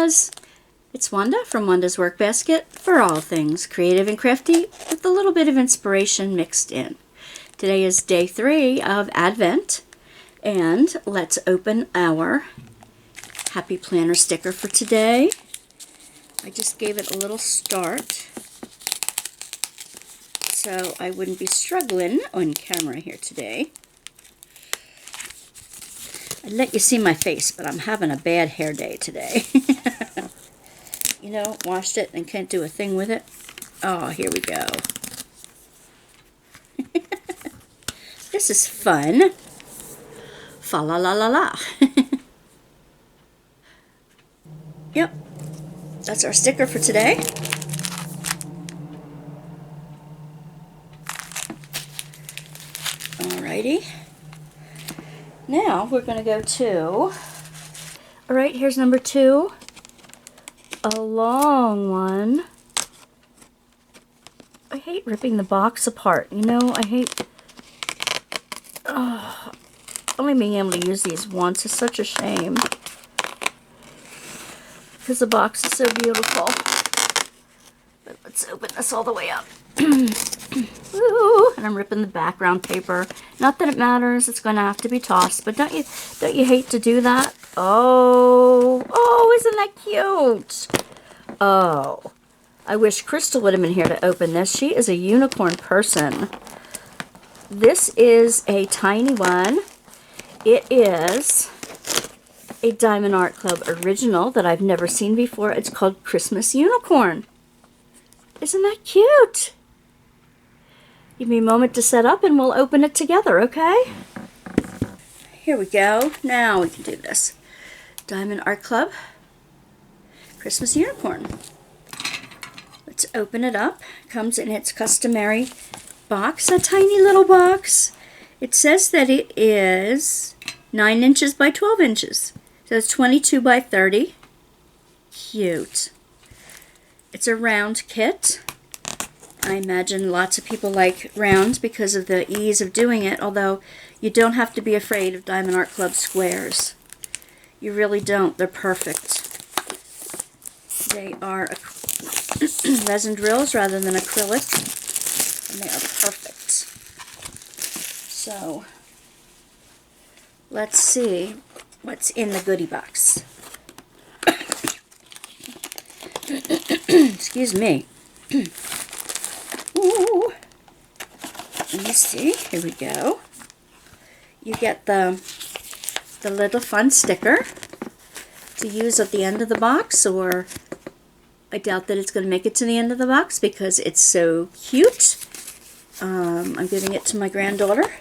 Wandas! It's Wanda from Wanda's Workbasket for all things creative and crafty with a little bit of inspiration mixed in. Today is day 3 of Advent, and let's open our Happy Planner sticker for today. I just gave it a little start so I wouldn't be struggling on camera here today. I'd let you see my face, but I'm having a bad hair day today. You know, washed it and can't do a thing with it. Oh, here we go. This is fun. Fa la la la la. Yep, that's our sticker for today. Alrighty. Now we're going to go to, alright, here's number 2. A long one. I hate ripping the box apart, you know, I hate only being able to use these once is such a shame. Because the box is so beautiful. But let's open this all the way up. Ooh, and I'm ripping the background paper. Not that it matters, it's going to have to be tossed, but don't you hate to do that? Oh, isn't that cute? Oh, I wish Crystal would have been here to open this. She is a unicorn person. This is a tiny one. It is a Diamond Art Club original that I've never seen before. It's called Christmas Unicorn. Isn't that cute? Give me a moment to set up and we'll open it together, okay? Here we go. Now we can do this. Diamond Art Club Christmas Unicorn. Let's open it up. It comes in its customary box, a tiny little box. It says that it is 9 inches by 12 inches. So it's 22 by 30. Cute. It's a round kit. I imagine lots of people like rounds because of the ease of doing it, although you don't have to be afraid of Diamond Art Club squares. You really don't. They're perfect. They are resin drills rather than acrylic, and they are perfect. So, let's see what's in the goodie box. Excuse me. Ooh. Let me see. Here we go. You get the little fun sticker to use at the end of the box, or I doubt that it's going to make it to the end of the box because it's so cute. I'm giving it to my granddaughter.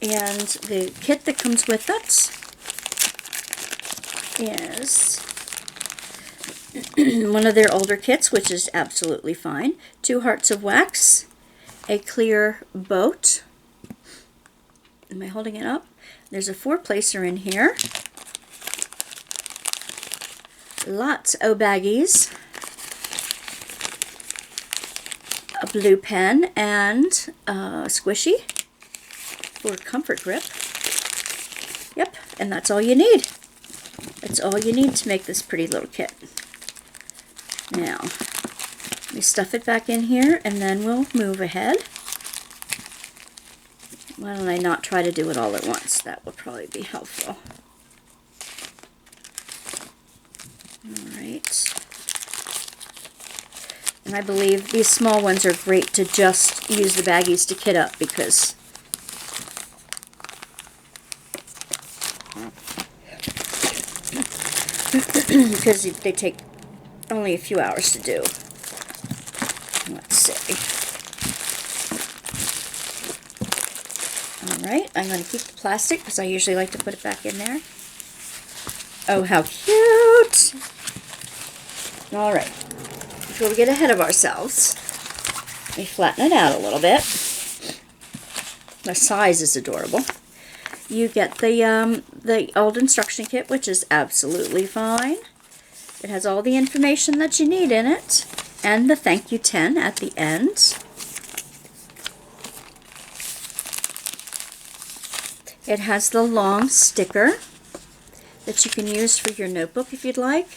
And the kit that comes with it is one of their older kits, which is absolutely fine. 2 hearts of wax, a clear boat. Am I holding it up? There's a 4-placer in here. Lots of baggies. A blue pen and a squishy for comfort grip. Yep, and that's all you need. That's all you need to make this pretty little kit. Now, let me stuff it back in here and then we'll move ahead. Why don't I not try to do it all at once? That would probably be helpful. Alright. And I believe these small ones are great to just use the baggies to kit up because they take only a few hours to do. Let's see. Alright, I'm going to keep the plastic because I usually like to put it back in there. Oh, how cute! Alright, before we get ahead of ourselves, let me flatten it out a little bit. The size is adorable. You get the old instruction kit, which is absolutely fine. It has all the information that you need in it, and the thank you 10 at the end. It has the long sticker that you can use for your notebook if you'd like.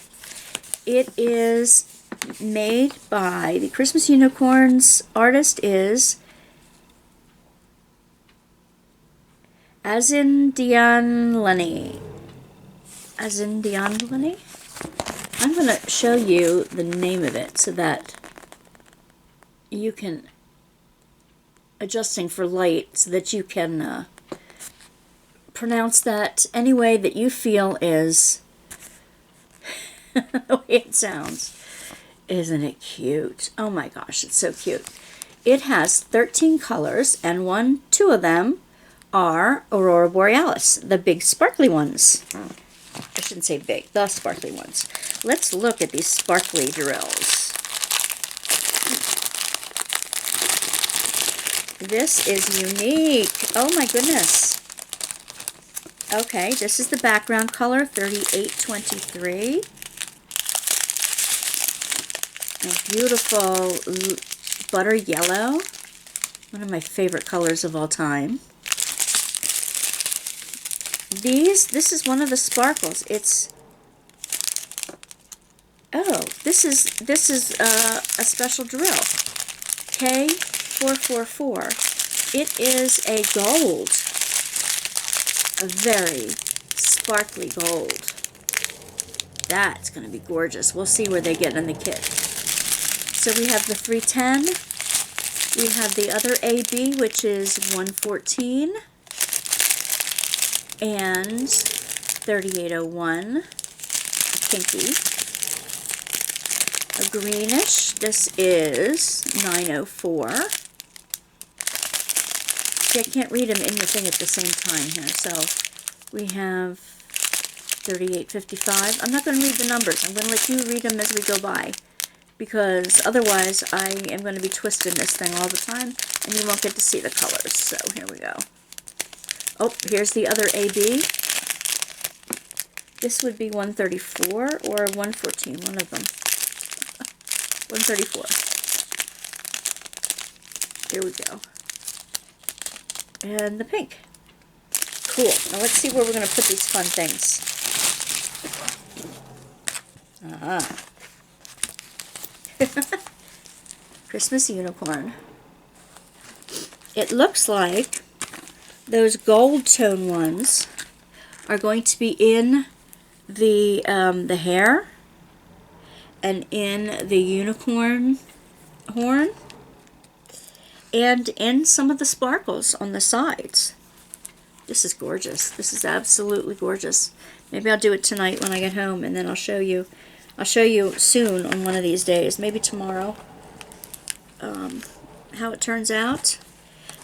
It is made by the Christmas Unicorns. Artist is Dion Lenny. Dion Lenny? I'm going to show you the name of it so that you can, adjusting for light, so that you can pronounce that any way that you feel is the way it sounds. Isn't it cute? Oh my gosh, it's so cute. It has 13 colors, and two of them are Aurora Borealis, the big sparkly ones. I shouldn't say big, the sparkly ones. Let's look at these sparkly drills. This is unique. Oh my goodness. Okay, this is the background color, 3823. A beautiful butter yellow. One of my favorite colors of all time. This is one of the sparkles. It's, oh, this is a special drill. K444. It is a gold. A very sparkly gold. That's going to be gorgeous. We'll see where they get in the kit. So we have the 310. We have the other AB, which is 114. And 3801, pinky. A greenish, this is 904. See, I can't read them in the thing at the same time here. So we have 3855. I'm not going to read the numbers. I'm going to let you read them as we go by, because otherwise I am going to be twisting this thing all the time and you won't get to see the colors. So here we go. Oh, here's the other AB. This would be 134 or 114, one of them. 134. Here we go. And the pink. Cool. Now let's see where we're going to put these fun things. Christmas unicorn. It looks like those gold tone ones are going to be in the hair and in the unicorn horn and in some of the sparkles on the sides. This is gorgeous. This is absolutely gorgeous. Maybe I'll do it tonight when I get home, and then I'll show you. I'll show you soon on one of these days, maybe tomorrow, how it turns out.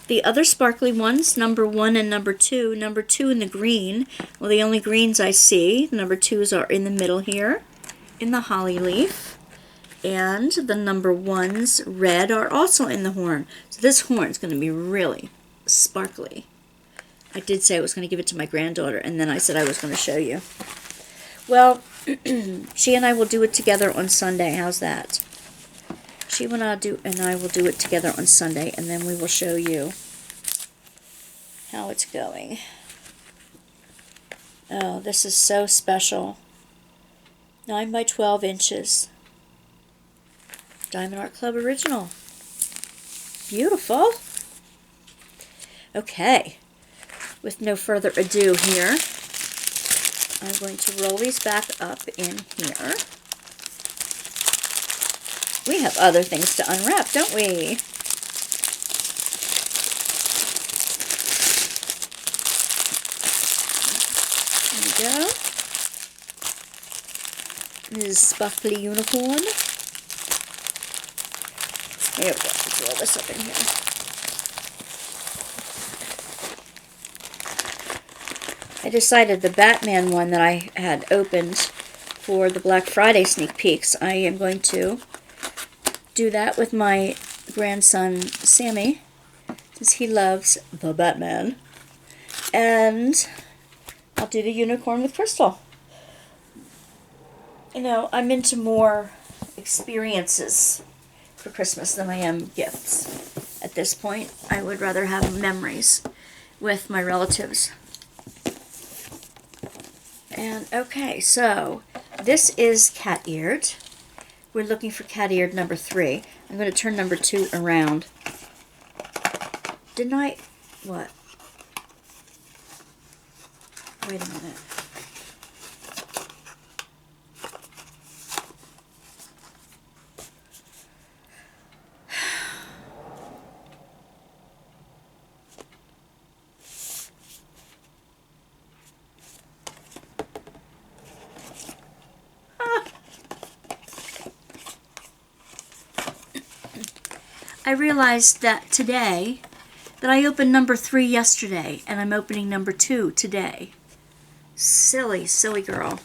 The other sparkly ones, number 1 and number 2. Number 2 in the green. Well, the only greens I see. Number 2s are in the middle here, in the holly leaf. And the number 1s, red, are also in the horn. So this horn is going to be really sparkly. I did say I was going to give it to my granddaughter, and then I said I was going to show you. Well, she and I will do it together on Sunday. How's that? She and I will do it together on Sunday, and then we will show you how it's going. Oh, this is so special. 9 by 12 inches. Diamond Art Club original. Beautiful. Okay. With no further ado here, I'm going to roll these back up in here. We have other things to unwrap, don't we? There we go. This is Sparkly Unicorn. Here we go. Let's roll this up in here. I decided the Batman one that I had opened for the Black Friday sneak peeks, I am going to do that with my grandson Sammy, because he loves the Batman. And I'll do the unicorn with Crystal. You know, I'm into more experiences for Christmas than I am gifts. At this point, I would rather have memories with my relatives. And okay, so this is Cateared. We're looking for Cateared number 3. I'm going to turn number 2 around. Didn't I? What? Wait a minute. I realized that today, that I opened number 3 yesterday, and I'm opening number 2 today. Silly, silly girl.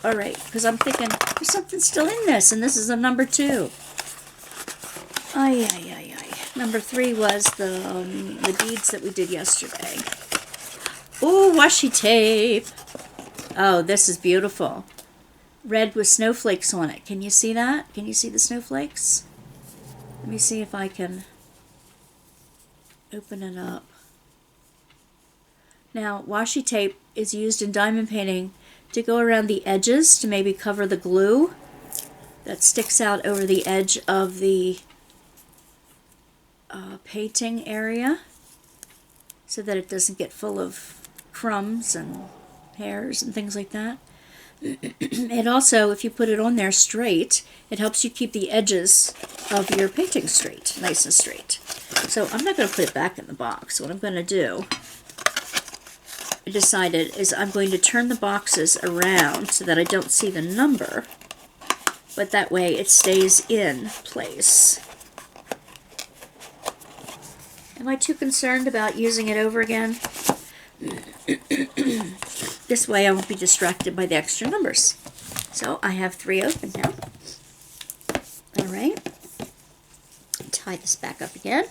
Alright, because I'm thinking, there's something still in this, and this is a number 2. Ay, ay, ay, ay. Number 3 was the beads that we did yesterday. Ooh, washi tape. Oh, this is beautiful. Red with snowflakes on it. Can you see that? Can you see the snowflakes? Let me see if I can open it up. Now, washi tape is used in diamond painting to go around the edges to maybe cover the glue that sticks out over the edge of the painting area so that it doesn't get full of crumbs and hairs and things like that. And also, if you put it on there straight, it helps you keep the edges of your painting straight, nice and straight. So I'm not going to put it back in the box. What I'm going to do, I decided, is I'm going to turn the boxes around so that I don't see the number, but that way it stays in place. Am I too concerned about using it over again? This way I won't be distracted by the extra numbers. So I have 3 open now. Alright. Tie this back up again.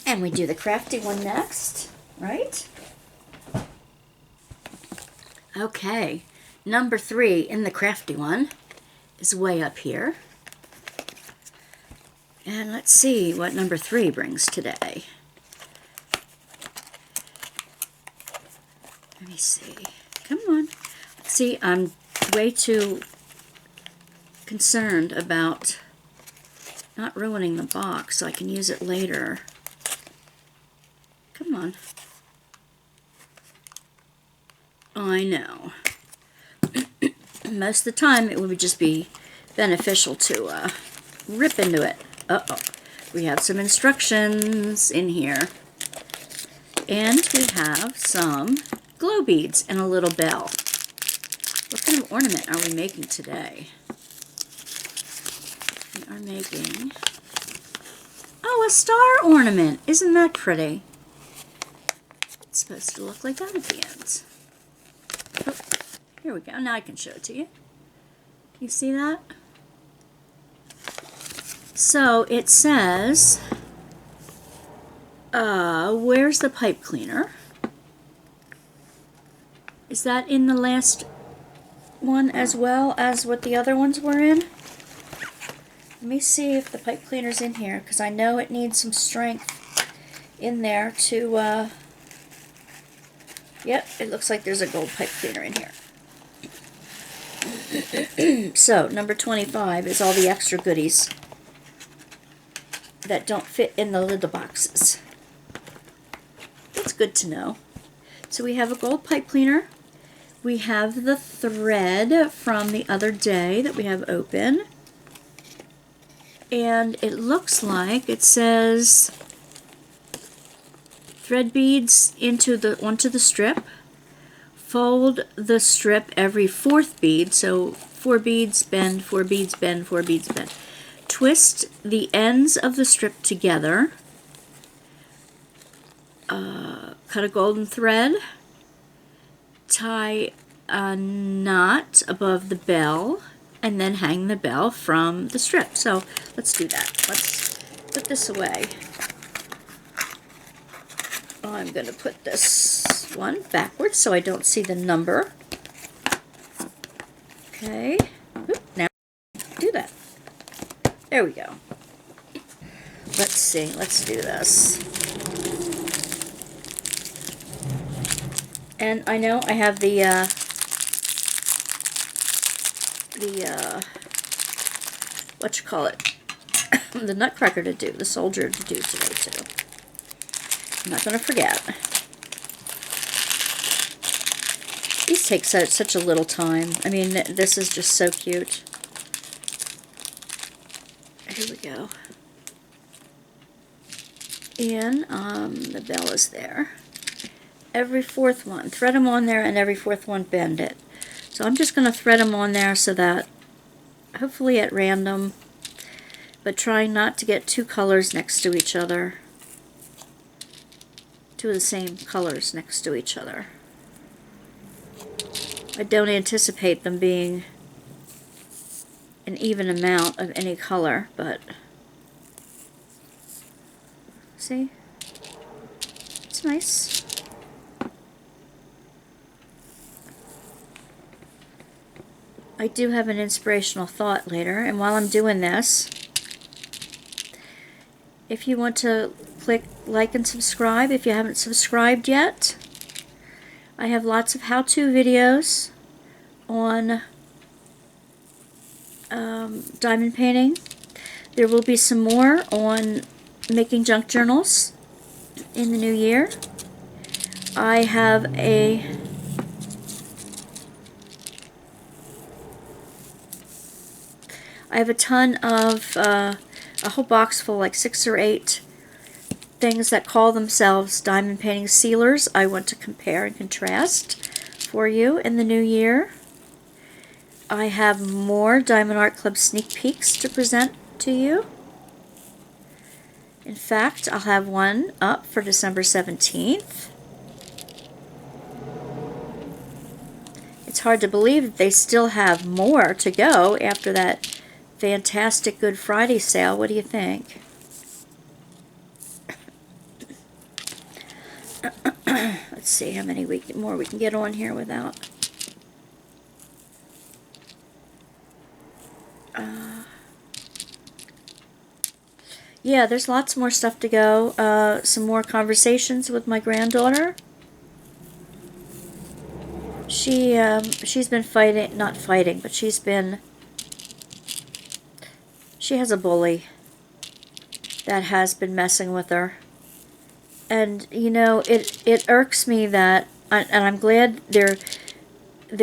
And we do the crafty one next, right? Okay. Number 3 in the crafty one is way up here. And let's see what number 3 brings today. Let me see. Come on. See, I'm way too concerned about not ruining the box so I can use it later. Come on. I know. Most of the time it would just be beneficial to rip into it. Uh-oh. We have some instructions in here. And we have some glow beads and a little bell. What kind of ornament are we making today? We are making, oh, a star ornament. Isn't that pretty? It's supposed to look like that at the ends. Oh, here we go. Now I can show it to you. You see that? So it says, where's the pipe cleaner? Is that in the last one as well as what the other ones were in? Let me see if the pipe cleaner's in here, because I know it needs some strength in there to, yep, it looks like there's a gold pipe cleaner in here. So, number 25 is all the extra goodies that don't fit in the little boxes. That's good to know. So we have a gold pipe cleaner. We have the thread from the other day that we have open. And it looks like it says thread beads onto the strip. Fold the strip every 4th bead. So 4 beads, bend, 4 beads, bend, 4 beads, bend. Twist the ends of the strip together. Cut a golden thread. Tie a knot above the bell. And then hang the bell from the strip. So let's do that. Let's put this away. I'm going to put this one backwards so I don't see the number. Okay. Oop, now do that. There we go. Let's see. Let's do this. And I know I have the what you call it, the nutcracker to do, the soldier to do today too. I'm not going to forget. These take such a little time. I mean, this is just so cute. Here we go. And the bell is there. Every fourth one, thread them on there, and every fourth one bend it. So I'm just going to thread them on there so that, hopefully at random, but trying not to get two colors next to each other. Two of the same colors next to each other. I don't anticipate them being an even amount of any color, but see? It's nice. I do have an inspirational thought later, and while I'm doing this, if you want to click like and subscribe if you haven't subscribed yet, I have lots of how-to videos on diamond painting. There will be some more on making junk journals in the new year. I have a ton of, a whole box full, like 6 or 8 things that call themselves diamond painting sealers. I want to compare and contrast for you in the new year. I have more Diamond Art Club sneak peeks to present to you. In fact, I'll have one up for December 17th. It's hard to believe that they still have more to go after that fantastic Good Friday sale. What do you think? Let's see how many more we can get on here without. Yeah, there's lots more stuff to go. Some more conversations with my granddaughter. She's been fighting, not fighting, but she has a bully that has been messing with her. And, you know, it irks me that, and I'm glad they're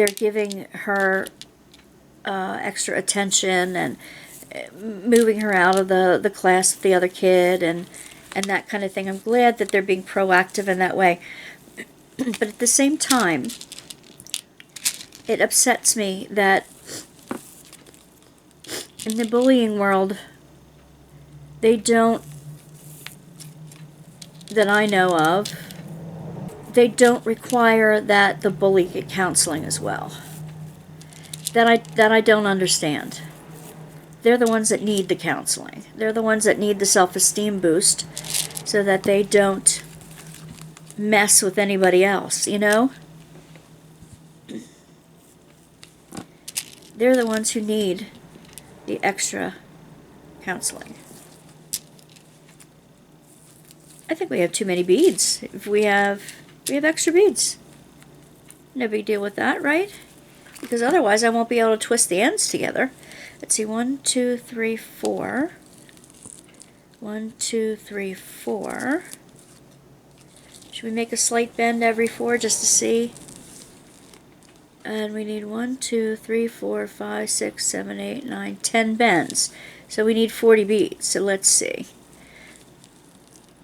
giving her extra attention and moving her out of the class with the other kid and that kind of thing. I'm glad that they're being proactive in that way. But at the same time, it upsets me that in the bullying world, they don't, that I know of, they don't require that the bully get counseling as well. That I don't understand. They're the ones that need the counseling. They're the ones that need the self-esteem boost so that they don't mess with anybody else, you know? They're the ones who need the extra counseling. I think we have too many beads. If we have extra beads. No big deal with that, right? Because otherwise I won't be able to twist the ends together. Let's see, 1, 2, 3, 4. 1, 2, 3, 4. Should we make a slight bend every 4 just to see? And we need 1, 2, 3, 4, 5, 6, 7, 8, 9, 10 bends. So we need 40 beads. So let's see.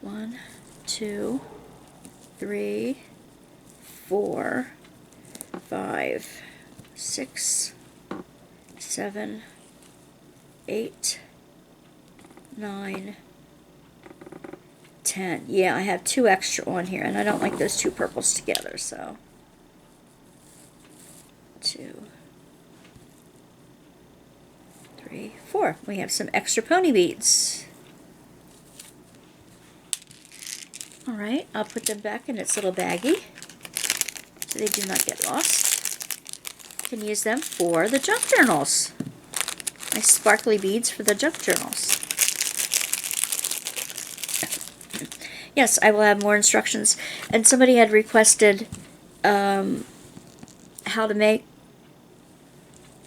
1, 2, 3, 4, 5, 6, 7, 8, 9, 10. Yeah, I have 2 extra on here, and I don't like those 2 purples together, so 2, 3, 4. We have some extra pony beads. Alright, I'll put them back in its little baggie so they do not get lost. Can use them for the junk journals. Nice sparkly beads for the junk journals. Yes, I will have more instructions. And somebody had requested how to make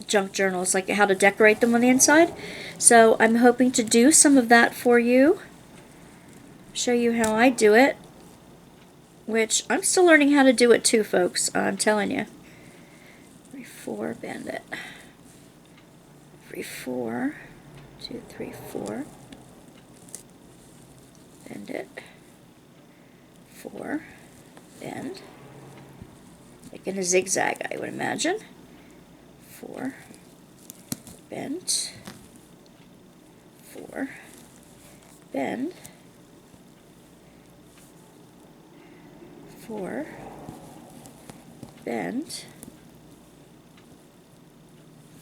junk journals, like how to decorate them on the inside. So I'm hoping to do some of that for you, show you how I do it, which I'm still learning how to do it too, folks, I'm telling you. 3, 4, bend it. 3, 4, 2, 3, 4, bend it. 4, bend, like in a zigzag, I would imagine. 4, bend, 4, bend, 4, bend,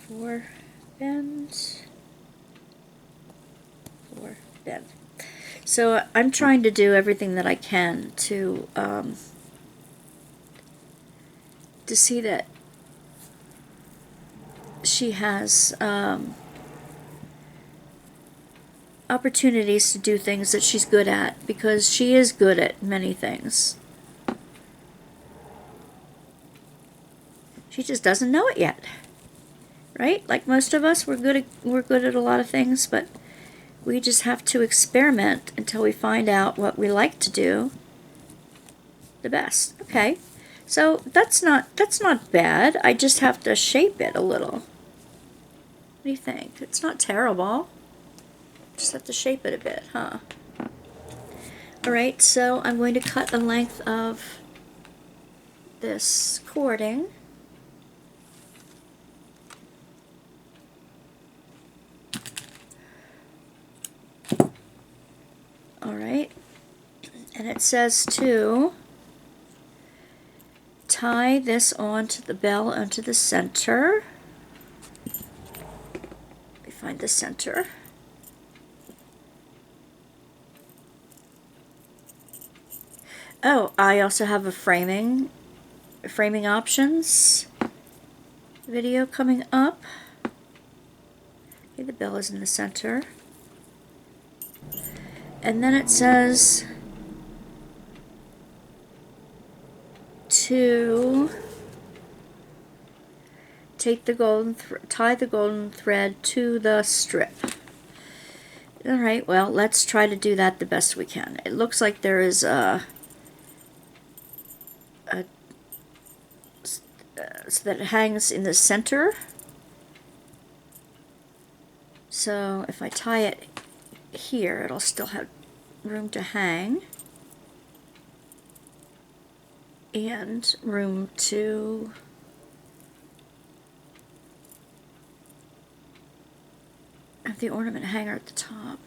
4, bend, 4, bend. So I'm trying to do everything that I can to see that she has opportunities to do things that she's good at, because she is good at many things. She just doesn't know it yet, right? Like most of us, we're good at a lot of things, but we just have to experiment until we find out what we like to do the best. Okay, so that's not bad. I just have to shape it a little. What do you think? It's not terrible. Just have to shape it a bit, huh? Alright, so I'm going to cut the length of this cording. Alright, and it says to tie this onto the bell onto the center. Let me find the center. Oh, I also have a framing options video coming up. Okay, the bell is in the center. And then it says to take the tie the golden thread to the strip. All right, well, let's try to do that the best we can. It looks like there is so that it hangs in the center. So if I tie it here, it'll still have room to hang and room to have the ornament hanger at the top.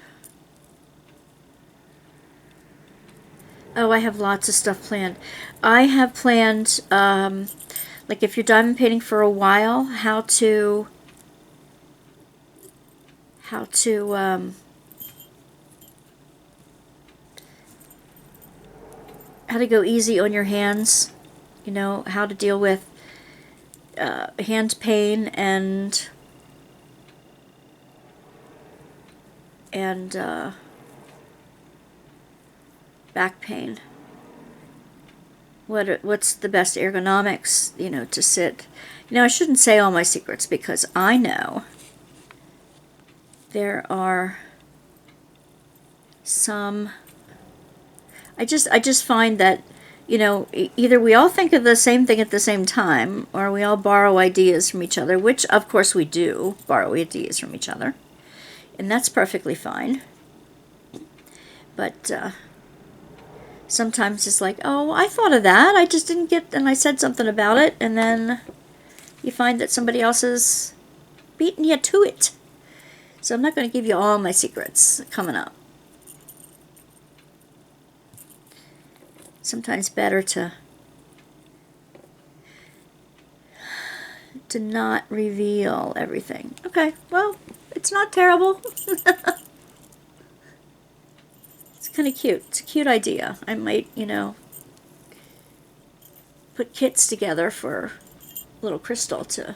Oh, I have lots of stuff planned. I have planned, like if you're diamond painting for a while, how to go easy on your hands, you know, how to deal with hand pain and back pain. What's the best ergonomics, you know, to sit. You know, I shouldn't say all my secrets, because I know there are some. I just find that, you know, either we all think of the same thing at the same time, or we all borrow ideas from each other, which of course we do borrow ideas from each other, and that's perfectly fine. But sometimes it's like, oh, I thought of that, I just didn't get, and I said something about it, and then you find that somebody else has beaten you to it. So I'm not going to give you all my secrets coming up. Sometimes better to not reveal everything. Okay, well, it's not terrible. It's kind of cute. It's a cute idea. I might, you know, put kits together for little Crystal to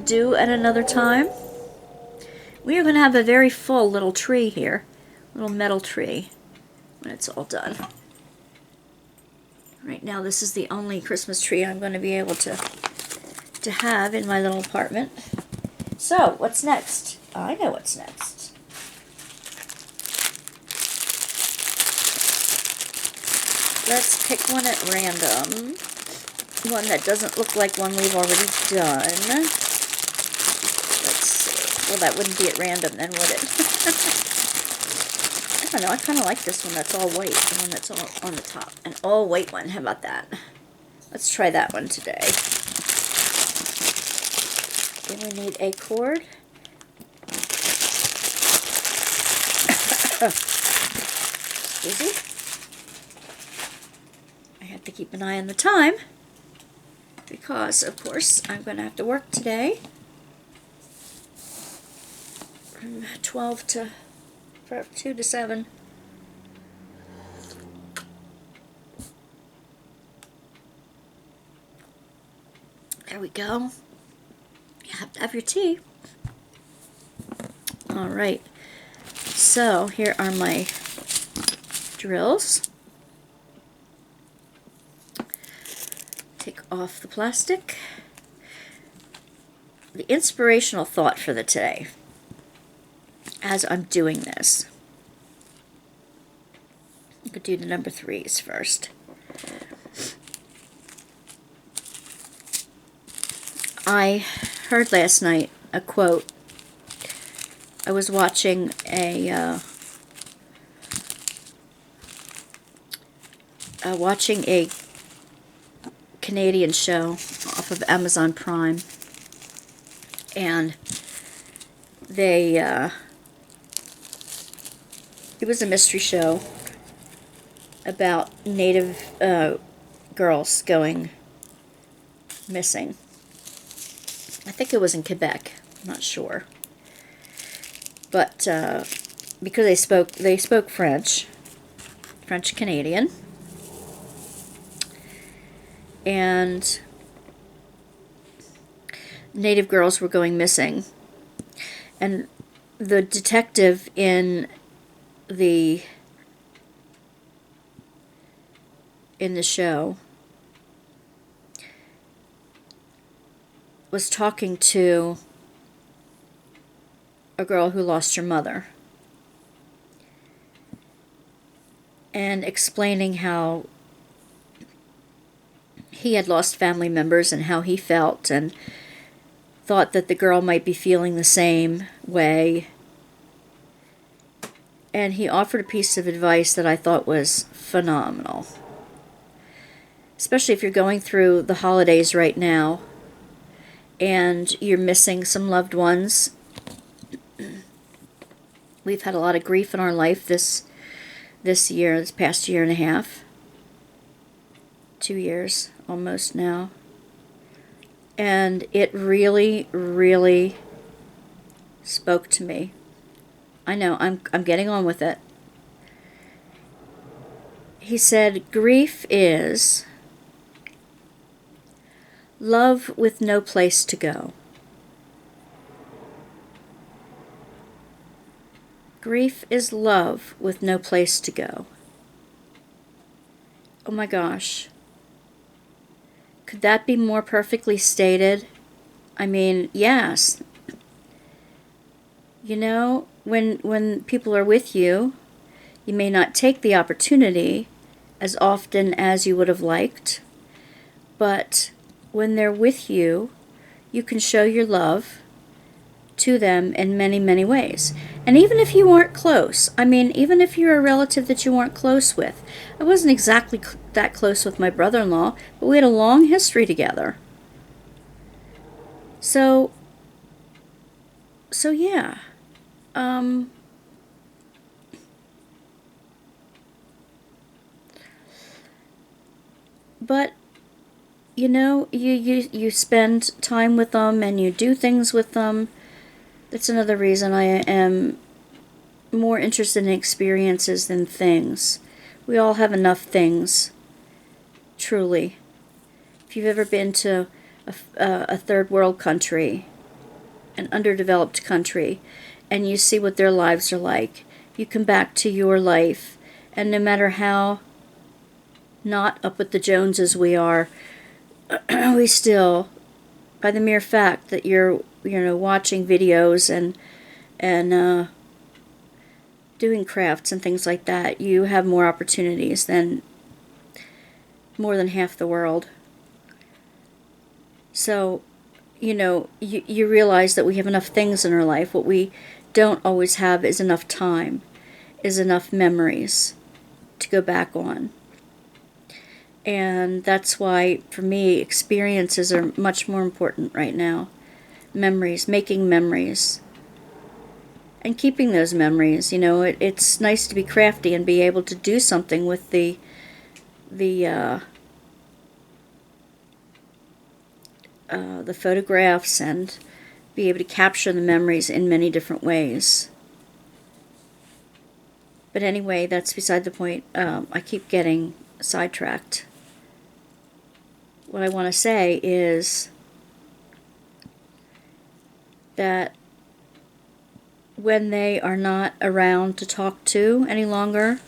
do at another time. We are going to have a very full little tree here, little metal tree, when it's all done. Right now, this is the only Christmas tree I'm going to be able to have in my little apartment. So, what's next? I know what's next. Let's pick one at random. One that doesn't look like one we've already done. Let's see. Well, that wouldn't be at random then, would it? I don't know. I kind of like this one that's all white. The one that's all on the top. An all white one. How about that? Let's try that one today. Then we need a cord. Easy. I have to keep an eye on the time because, of course, I'm going to have to work today from 2 to 7. There we go. You have to have your tea. All right. So here are my drills. Take off the plastic. The inspirational thought for the today, as I'm doing this, I could do the number 3s first. I heard last night a quote. I was watching a Canadian show off of Amazon Prime, and it was a mystery show about Native girls going missing. I think it was in Quebec. I'm not sure, but because they spoke French Canadian, and Native girls were going missing, and the detective in the show was talking to a girl who lost her mother and explaining how he had lost family members and how he felt, and thought that the girl might be feeling the same way. And he offered a piece of advice that I thought was phenomenal. Especially if you're going through the holidays right now and you're missing some loved ones. We've had a lot of grief in our life this past year and a half. 2 years almost now. And it really, really spoke to me. I know, I'm getting on with it. He said, grief is love with no place to go. Grief is love with no place to go. Oh my gosh. Could that be more perfectly stated? I mean, yes. You know, when people are with you, you may not take the opportunity as often as you would have liked, but when they're with you, you can show your love to them in many, many ways. And even if you aren't close, I mean, even if you're a relative that you weren't close with. I wasn't exactly that close with my brother-in-law, but we had a long history together. So yeah. But you know, you spend time with them and you do things with them. That's another reason I am more interested in experiences than things. We all have enough things, truly. If you've ever been to a third world country, an underdeveloped country, and you see what their lives are like, you come back to your life, and no matter how not up with the Joneses we are, we still, by the mere fact that you're, watching videos and doing crafts and things like that, you have more opportunities than more than half the world. So, you realize that we have enough things in our life. What we don't always have is enough time, is enough memories to go back on. And that's why, for me, experiences are much more important right now. Memories, making memories. And keeping those memories. It's nice to be crafty and be able to do something with the photographs and be able to capture the memories in many different ways. But anyway, that's beside the point. I keep getting sidetracked. What I want to say is that when they are not around to talk to any longer,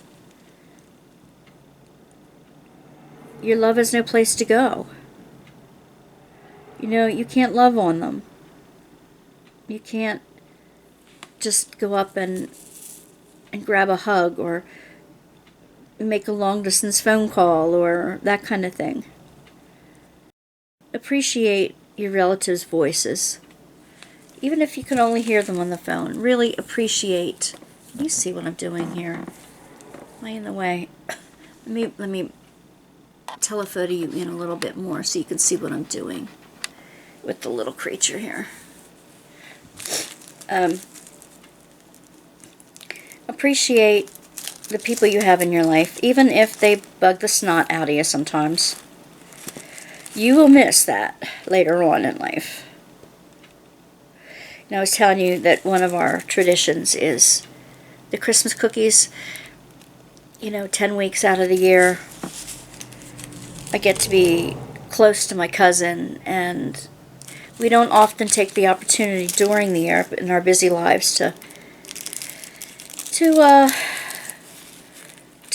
your love has no place to go. You can't love on them. You can't just go up and grab a hug or make a long-distance phone call or that kind of thing. Appreciate your relatives' voices. Even if you can only hear them on the phone, really appreciate. You see what I'm doing here. Am I in the way? Let me telephoto you in a little bit more so you can see what I'm doing with the little creature here. Appreciate the people you have in your life, even if they bug the snot out of you sometimes. You will miss that later on in life. I was telling you that one of our traditions is the Christmas cookies. 10 weeks out of the year, I get to be close to my cousin, and we don't often take the opportunity during the year in our busy lives to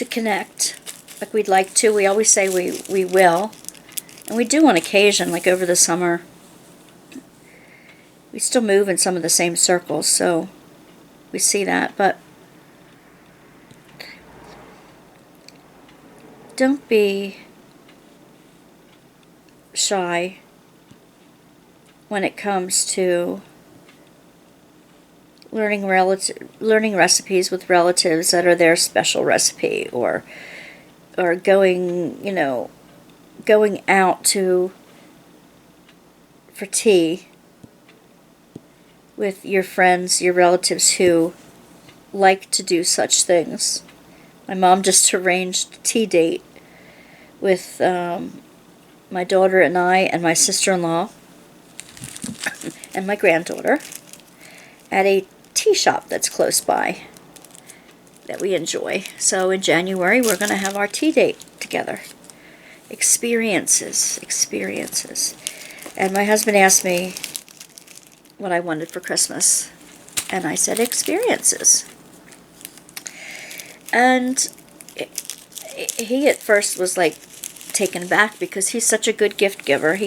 connect like we'd like to. We always say we will, and we do on occasion, like over the summer. We still move in some of the same circles, so we see that, but don't be shy when it comes to learning recipes with relatives that are their special recipe, or going out for tea with your friends, your relatives who like to do such things. My mom just arranged a tea date with my daughter and I and my sister-in-law and my granddaughter at a tea shop that's close by that we enjoy. So in January, we're going to have our tea date together. Experiences. And my husband asked me what I wanted for Christmas, and I said experiences. And he at first was like taken aback because he's such a good gift giver.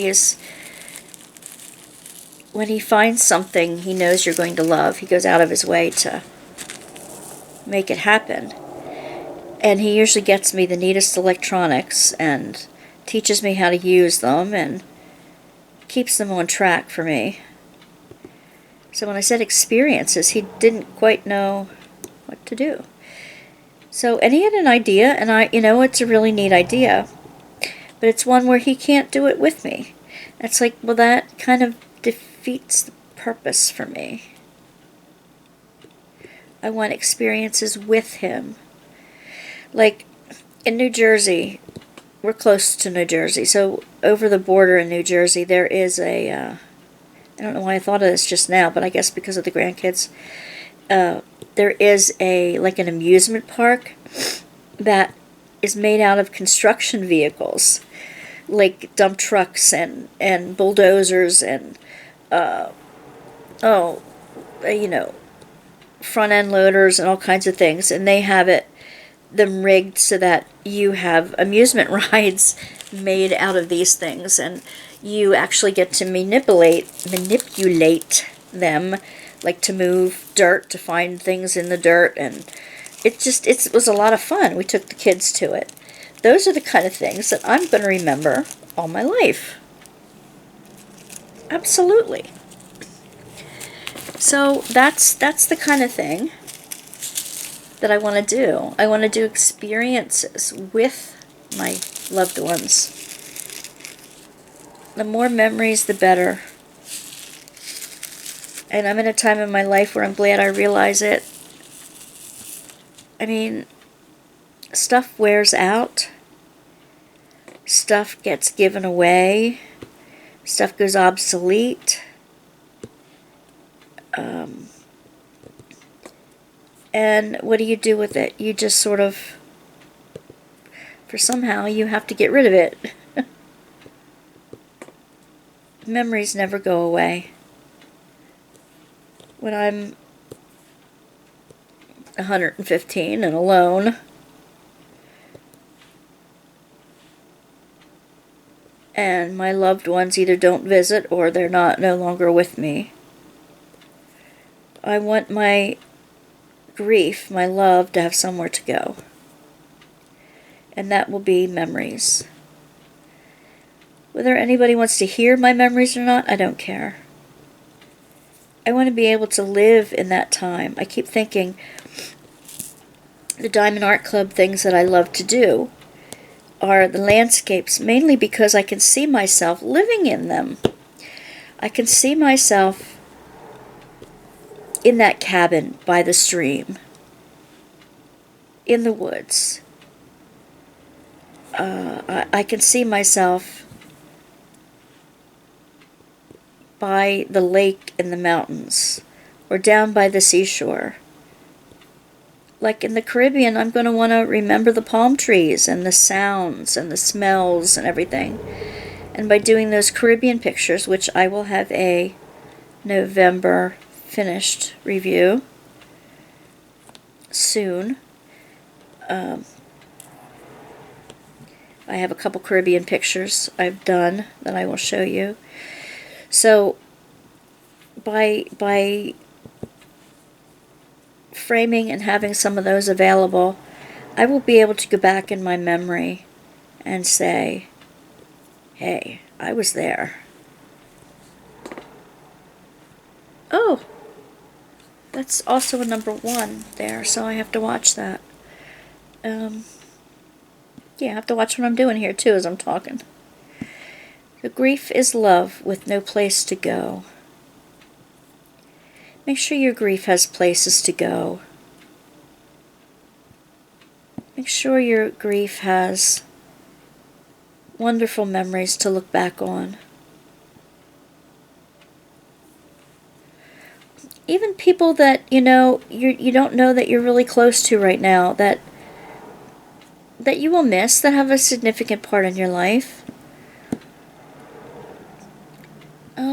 When he finds something he knows you're going to love, he goes out of his way to make it happen. And he usually gets me the neatest electronics and teaches me how to use them and keeps them on track for me. So when I said experiences, he didn't quite know what to do. And he had an idea, and it's a really neat idea, but it's one where he can't do it with me. It's like, well, that kind of defeats the purpose for me. I want experiences with him. Like, in New Jersey, we're close to New Jersey, so over the border in New Jersey, there is I don't know why I thought of this just now, but I guess because of the grandkids, there is an amusement park that is made out of construction vehicles, like dump trucks and bulldozers and front end loaders and all kinds of things, and they have it them rigged so that you have amusement rides made out of these things, and you actually get to manipulate them, like to move dirt, to find things in the dirt, and it was a lot of fun. We took the kids to it. Those are the kind of things that I'm going to remember all my life. Absolutely. So that's the kind of thing that I want to do. I want to do experiences with my loved ones. The more memories, the better. And I'm in a time in my life where I'm glad I realize it. I mean, stuff wears out. Stuff gets given away. Stuff goes obsolete. And what do you do with it? You just sort of, for somehow, you have to get rid of it. Memories never go away. When I'm 115 and alone, and my loved ones either don't visit or they're no longer with me, I want my grief, my love, to have somewhere to go. And that will be memories. Whether anybody wants to hear my memories or not, I don't care. I want to be able to live in that time. I keep thinking the Diamond Art Club things that I love to do are the landscapes, mainly because I can see myself living in them. I can see myself in that cabin by the stream, in the woods. I can see myself by the lake in the mountains, or down by the seashore. Like in the Caribbean, I'm going to want to remember the palm trees and the sounds and the smells and everything. And by doing those Caribbean pictures, which I will have a November finished review soon. I have a couple Caribbean pictures I've done that I will show you. So by framing and having some of those available, I will be able to go back in my memory and say, hey, I was there. Oh, that's also a number 1 there, so I have to watch that. Yeah, I have to watch what I'm doing here, too, as I'm talking. The grief is love with no place to go. Make sure your grief has places to go. Make sure your grief has wonderful memories to look back on. Even people that, you don't know that you're really close to right now, that you will miss, that have a significant part in your life.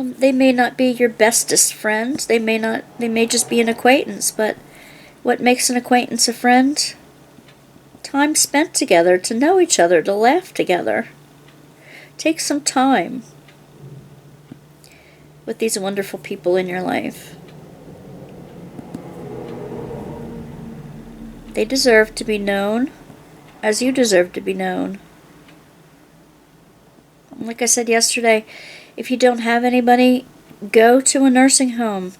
They may not be your bestest friend. They may just be an acquaintance, but what makes an acquaintance a friend? Time spent together, to know each other, to laugh together. Take some time with these wonderful people in your life. They deserve to be known as you deserve to be known. Like I said yesterday, if you don't have anybody, go to a nursing home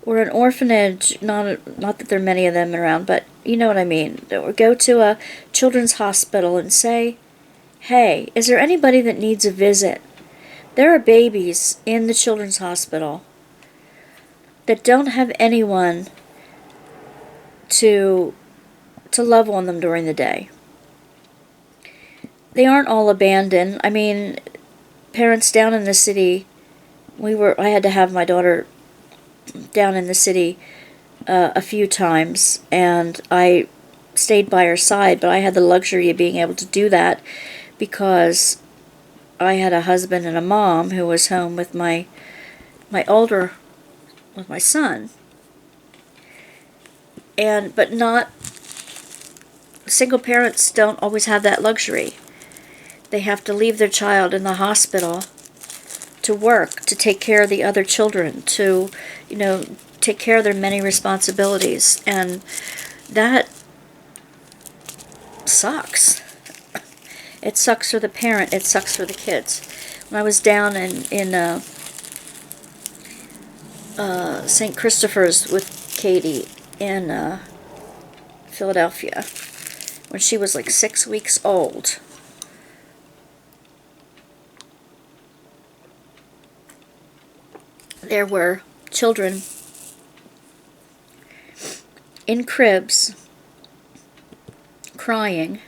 or an orphanage. Not that there are many of them around, but you know what I mean. Or go to a children's hospital and say, hey, is there anybody that needs a visit? There are babies in the children's hospital that don't have anyone to love on them during the day. They aren't all abandoned. I mean, parents down in the city, I had to have my daughter down in the city a few times, and I stayed by her side, but I had the luxury of being able to do that because I had a husband and a mom who was home with my son. But not single parents don't always have that luxury. They have to leave their child in the hospital to work, to take care of the other children, to, you know, take care of their many responsibilities. And that sucks. It sucks for the parent. It sucks for the kids. When I was down in St. Christopher's with Katie in Philadelphia, when she was like 6 weeks old, there were children in cribs crying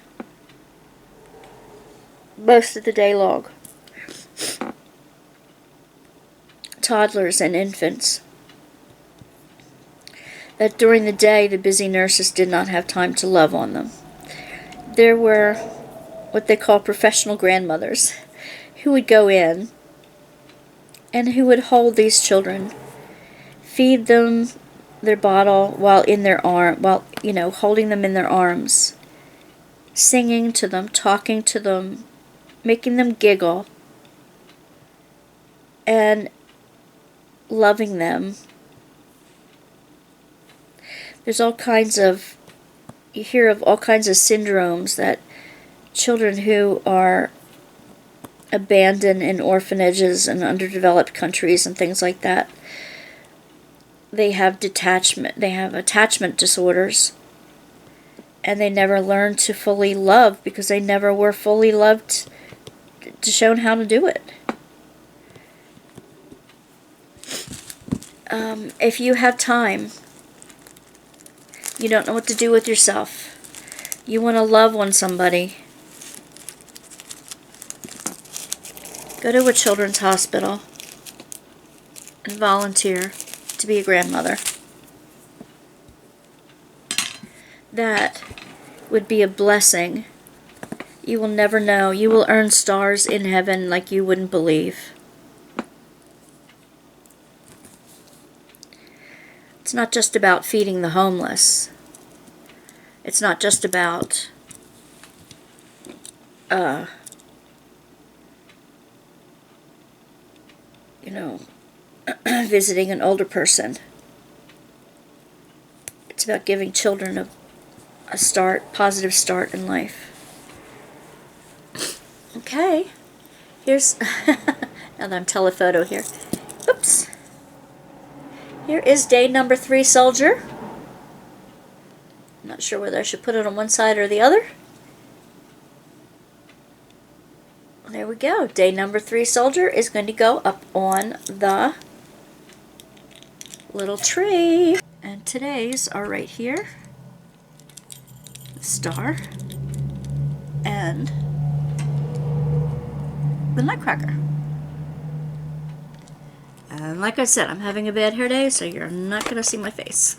most of the day long. Toddlers and infants. That during the day the busy nurses did not have time to love on them. There were what they call professional grandmothers who would go in and who would hold these children, feed them their bottle while in their arm, while, you know, holding them in their arms, singing to them, talking to them, making them giggle, and loving them. There's all kinds of, you hear of all kinds of syndromes that children who are abandoned in orphanages and underdeveloped countries and things like that, they have attachment disorders, and they never learn to fully love because they never were fully loved, to shown how to do it. If you have time, you don't know what to do with yourself, you want to love on somebody, go to a children's hospital and volunteer to be a grandmother. That would be a blessing. You will never know. You will earn stars in heaven like you wouldn't believe. It's not just about feeding the homeless. It's not just about you know, visiting an older person. It's about giving children a positive start in life. Okay, here's, now that I'm telephoto here, oops, here is day number 3, soldier. I'm not sure whether I should put it on one side or the other. There we go, day number 3, soldier, is going to go up on the little tree. And today's are right here, the star, and the nutcracker. And like I said, I'm having a bad hair day, so you're not going to see my face.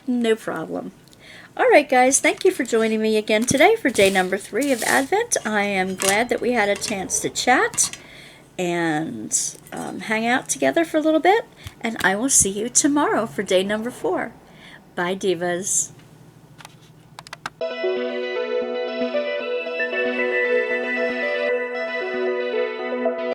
No problem. Alright guys, thank you for joining me again today for day number 3 of Advent. I am glad that we had a chance to chat and hang out together for a little bit. And I will see you tomorrow for day number 4. Bye, Divas.